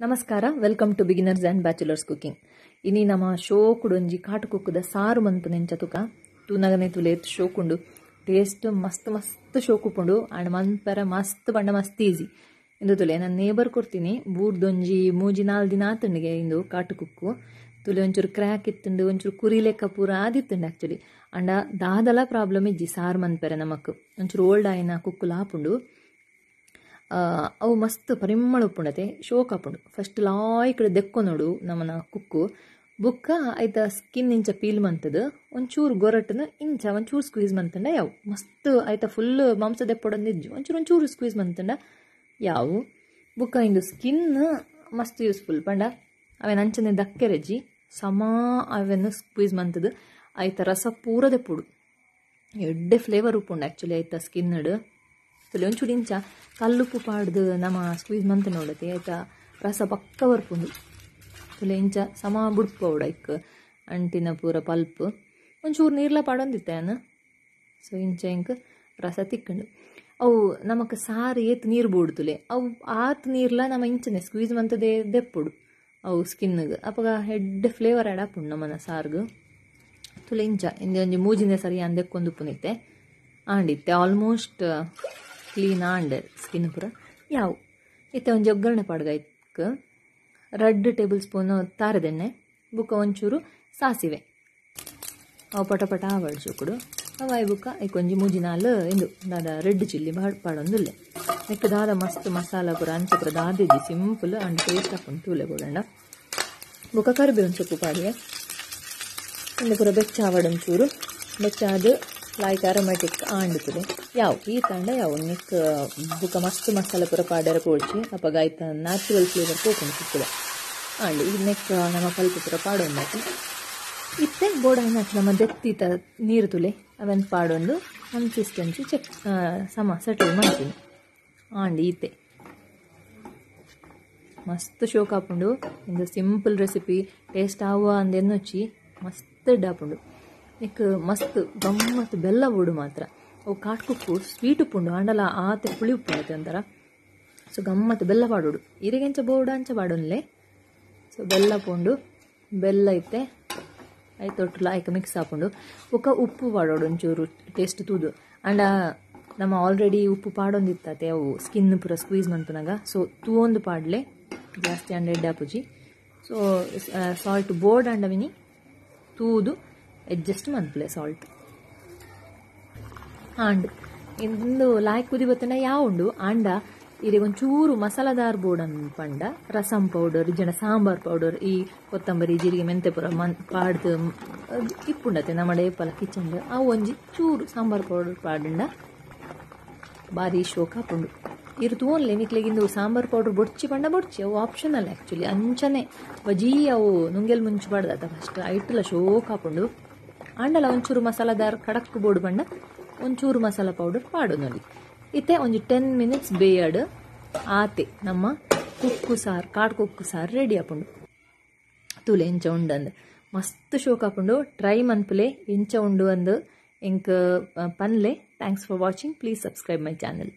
ನಮಸ್ಕಾರ welcome to beginners and bachelors cooking ಇನಿ ನಮ್ಮ ಶೋಕುಡೊಂಜಿ ಕಾಟುಕುಕ್ಕುದ ಸಾರು ಮನ್ಪುನೆಂಚ ತುಕ ತೂನಗನೆ ತುಲೇತ್ ಶೋಕುಂಡು ಟೇಸ್ಟ್ ಮಸ್ತ್ ಮಸ್ತ್ ಶೋಕುಪುಂಡು ಆಂಡ್ ಮನ್ಪರ ಮಸ್ತ್ ಪಂಡ ಮಸ್ತ್ ಈಸಿ ಇಂದು ತುಲೆ ನಾನು ನೇಬರ್ ಕೊಡ್ತೀನಿ ಬೂರ್ದೊಂಜಿ ಮೂಜಿ 4 ದಿನ ಆತಂಡಿಗೆ ಇಂದು ಕಾಟುಕುಕ್ಕು ತುಲೆ ಒಂಚೂರು ಕ್ರ್ಯಾಕ್ ಇತ್ತುಂಡು ಒಂಚೂರು ಕುರಿ ಲೆಕ್ಕ ಪೂರ ಆದಿತ್ತುಂಡು ಆ್ಯಕ್ಚುಲಿ ಅಂಡ ದಾದಲ ಪ್ರಾಬ್ಲಮ್ ಇಜ್ಜಿ ಸಾರು ಮನ್ಪೆರೆ ನಮಕ್ ಒಂಚೂರು ಓಲ್ಡ್ ಆಯ್ನ ಕುಕ್ಕುಲು ಆಪುಂಡು ಅವು ಮಸ್ತ್ ಪರಿಮಳ ಉಪ್ಪುಂಡತೆ ಶೋಕ್ ಆಪುಂಡು ಫಸ್ಟ್ ಲಾಯ್ಕಡೆ ದೆಕ್ಕೊನೋಡು ನಮ್ಮನ ಕುಕ್ಕು ಬುಕ್ಕ ಐತ ಸ್ಕಿನ್ ಇಂಚ ಪೀಲ್ ಮಂತದು ಒಂಚೂರು ಗೊರಟನ ಇಂಚ ಒಂಚೂರು ಸ್ಕ್ವೀಸ್ ಮಂತಂಡ ಯಾವು ಮಸ್ತ್ ಐತ ಫುಲ್ ಮಾಂಸ ದೆಪ್ಪೊಡೊಂದಿಜ್ಜು ಒಂಚೂರು ಸ್ಕ್ವೀಸ್ ಮಂತಂಡ ಯಾವು ಬುಕ್ಕ ಇಂದು ಸ್ಕಿನ್ ಮಸ್ತ್ ಯೂಸ್ಫುಲ್ ಪಂಡ ಅವೇನು ಅಂಚನೆ ದಕ್ಕೆರೆಜ್ಜಿ ಸಮ ಅವೆನ್ನು ಸ್ಕ್ವೀಸ್ ಮಂತದು ಐತ ರಸ ಪೂರ ದೆಪ್ಪುಡು ಎಡ್ಡೆ ಫ್ಲೇವರ್ ಉಪ್ಪುಂಡು ಆ್ಯಕ್ಚುಲಿ ಐತ ಸ್ಕಿನ್ನಡು ತುಲೆ ಒಂಚೂರು ಇಂಚ ಕಲ್ಲುಪ್ಪು ಪಾಡ್ದು ನಮ್ಮ ಸ್ಕ್ವೀಸ್ ಮಂತ ನೋಡತ್ತೆ ಆಯ್ತಾ ರಸ ಪಕ್ಕ ಬರ್ಪುಂಡು ತುಲೆ ಇಂಚ ಸಮ ಬುಡ್ಪೌಡು ಐಕ್ ಅಂಟಿನ ಪೂರ ಪಲ್ಪ್ ಒಂಚೂರು ನೀರ್ಲ ಪಾಡೊಂದಿತ್ತೇನು ಸೊ ಇಂಚ ಇಂಕ್ ರಸ ತಿಕ್ಕಂಡು ಅವು ನಮಕ್ ಸಾರು ಏತ್ ನೀರು ಬೋಡ್ತುಲೆ ಅವು ಆತ್ ನೀರ್ಲ ನಮ್ಮ ಇಂಚನೆ ಸ್ಕ್ವೀಸ್ ಮಂತದೇ ದೆಪ್ಪುಡು ಅವು ಸ್ಕಿನ್ಗೆ ಅಪ್ಪಗ ಹೆಡ್ ಫ್ಲೇವರ್ ಆ್ಯಡ್ ಆಪುಂಡು ನಮ್ಮನ ಸಾರ್ಗು ತುಲೆ ಇಂಚ ಇಂದೆ ಒಂಜಿ ಮೂಜಿನ ಸರಿ ಅಂದೆಕ್ಕೊಂದು ಉಪ್ಪುನಿತ್ತೆ ಆಂಡಿತ್ತೆ ಆಲ್ಮೋಸ್ಟ್ ಕ್ಲೀನ್ ಆಂಡ್ ಸ್ಕಿನ್ ಪೂರ ಯಾವು ಇತ್ತೆ ಒಂಜಿ ಒಗ್ಗರಣೆ ಪಾಡ್ಗೈಕ್ 2 ಟೇಬಲ್ ಸ್ಪೂನ್ ತಾರದೆಣ್ಣೆ ಬುಕ್ಕ ಒಂಚೂರು ಸಾಸಿವೆ ಅವು ಪಟ ಪಟ ಆವಡ್ಸೋಕುಡು ಅವಾಯ್ ಬುಕ್ಕ ಐಕೊಂಜಿ ಮೂಜಿನಾಲ್ ಇಂದು ದಾದ ರೆಡ್ ಚಿಲ್ಲಿ ಪಾಡೊಂದುಲ್ಲೆ ನೆಕ್ ದಾದ ಮಸ್ತ್ ಮಸಾಲ ಪೂರ ಅಂಚ ಪೂರ ದಾದಿಜ್ಜಿ ಸಿಂಪಲ್ ಅಂಡ್ ಟೇಸ್ಟ್ ಹಾಕೊಂಡು ತೂಲೆ ಕೊಡೋಣ ಬುಕ್ಕ ಕರಿಬೇವಿನ ಸೊಪ್ಪು ಪಾಡಿಗೆ ಇಂದು ಪೂರ ಬೆಚ್ಚ ಆವಡೊಂಚೂರು ಬೆಚ್ಚಾದ ಲೈಕ್ ಅರೋಮ್ಯಾಟಿಕ್ ಆಂಡುತ್ತದೆ ಯಾವು ಈ ತಂಡ ಯಾವು ನಿಕ್ ಬುಕ್ಕ ಮಸ್ತ್ ಮಸಾಲೆ ಪೂರ ಪಾಡ್ಯಾರ ಪೋಡ್ಚಿ ಅಪ್ಪಗ ಆಯ್ತ ನ್ಯಾಚುರಲ್ ಫ್ಲೇವರ್ ಕೋಕೊಂಡು ಸಿಗ್ತದೆ ಆಂಡ್ ಈ ನೆಕ್ ನಮ್ಮ ಪಲ್ಪ್ ಪೂರ ಪಾಡೊಂದಾಕಿ ಇತ್ತೆ ಬೋಡಾಯ್ನ ನಮ್ಮ ದೆತ್ತಿತ ನೀರು ತುಲೆ ಅವೆನ್ ಪಾಡೊಂದು ಕನ್ಸಿಸ್ಟೆನ್ಸಿ ಚೆಕ್ ಸಮ ಸೆಟಲ್ ಮಾಡ್ತೀನಿ ಆಂಡ್ ಈತೆ ಮಸ್ತ್ ಶೋಕ್ ಹಾಪುಂಡು ಇಂದು ಸಿಂಪಲ್ ರೆಸಿಪಿ ಟೇಸ್ಟ್ ಆವ ಅಂದೆನ್ನೊಚ್ಚಿ ಮಸ್ತ್ ಡಾಪುಂಡು ನಿಕ್ ಮಸ್ತ್ ಗಮ್ಮತ್ ಬೆಲ್ಲ ಬೋಡು ಮಾತ್ರ ಅವು ಕಾಟ್ಕುಕ್ಕು ಸ್ವೀಟ್ ಉಪ್ಪುಂಡು ಆಂಡಲ ಆತೆ ಪುಳಿ ಉಪ್ಪು ಐತೆ ಒಂಥರ ಸೊ ಗಮ್ಮತ್ ಬೆಲ್ಲ ಪಾಡೋಡು ಇರಿಗೆಂಚ ಬೋರ್ಡು ಅಂಚ ಪಾಡೋನ್ಲೆ ಸೊ ಬೆಲ್ಲ ಪೋಂಡು ಬೆಲ್ಲ ಐತೆ ಐತೊಟ್ಟುಲ ಐಕ ಮಿಕ್ಸ್ ಹಾಕೊಂಡು ಒಕ್ಕ ಉಪ್ಪು ಪಾಡೋಡು ಒಂಚೂರು ಟೇಸ್ಟ್ ತೂದು ಆಂಡ ನಮ್ಮ ಆಲ್ರೆಡಿ ಉಪ್ಪು ಪಾಡೊಂದಿತ್ತತೆ ಅವು ಸ್ಕಿನ್ ಪೂರ ಸ್ಕ್ವೀಸ್ ಮಂತನಾಗ ಸೊ ತೂವೊಂದು ಪಾಡ್ಲೆ ಜಾಸ್ತಿ ಅಂಡ ಎಡ್ಡೆ ಆಪುಜಿ ಸೊ ಸಾಲ್ಟ್ ಬೋರ್ಡ್ ಅಂಡ ವಿನಿ ತೂದು ಅಡ್ಜಸ್ಟ್ ಮನ್ಪ್ಲೆ ಸಾಲ್ಟ್ ಆಂಡ್ ಇಂದು ಲಾಯ್ ಕುದಿ ಬತ್ತನ ಯಾವುಂಡು ಆಂಡ ಇದು ಒಂಚೂರು ಮಸಾಲದಾರ್ ಬೋರ್ಡ್ ಪಂಡ ರಸಂ ಪೌಡರ್ ಜನ ಸಾಂಬಾರ್ ಪೌಡರ್ ಈ ಕೊತ್ತಂಬರಿ ಜೀರಿಗೆ ಮೆಂತೆ ಪುರ ಪಾಡ್ದು ಇಪ್ಪುಂಡತೆ ನಮ್ಮ ಡೇಪಲ ಕಿಚನ್ ಅವು ಒಂಜಿ ಚೂರು ಸಾಂಬಾರ್ ಪೌಡರ್ ಪಾಡಂಡ ಬಾರಿ ಶೋಕ ಹಾಪುಂಡು ಇರು ತೂನ್ಲೆ ನಿಕ್ಲೆಗಿಂದು ಸಾಂಬಾರ್ ಪೌಡರ್ ಬೊಡ್ಚಿ ಪಂಡ ಬೊಡ್ಚಿ ಅವು ಆಪ್ಷನಲ್ ಆ್ಯಕ್ಚುಲಿ ಅಂಚನೆ ಬಜಿ ಅವು ನುಂಗೆಲ್ ಮುಂಚೆ ಪಾಡ್ದತ್ತ ಫಸ್ಟ್ ಐಟ್ಲ ಶೋಕ್ ಹಾಪುಂಡು ಆಂಡಲ ಒಂಚೂರು ಮಸಾಲದಾರ್ ಕಡಕ್ ಬೋರ್ಡ್ ಪಂಡ ಒಂಚೂರು ಮಸಾಲ ಪೌಡರ್ ಪಾಡು ನೋಡಿ ಇತ್ತೆ ಒಂಜಿ 10 ಮಿನಿಟ್ಸ್ ಬೇಯಡ್ ಆತೆ ನಮ್ಮ ಕುಕ್ಕು ಸಾರು ಕಾಡು ಕುಕ್ಕು ಸಾರು ರೆಡಿ ಆಪುಂಡು ತೂಲೆ ಎಂಚ ಉಂಡಂದು ಮಸ್ತ್ ಶೋಕ್ ಹಾಪುಂಡು ಟ್ರೈ ಮನ್ಪುಲೆ ಎಂಚ ಉಂಡು ಅಂದು ಎಂಕ್ ಪನ್ಲೆ thanks for watching please subscribe my channel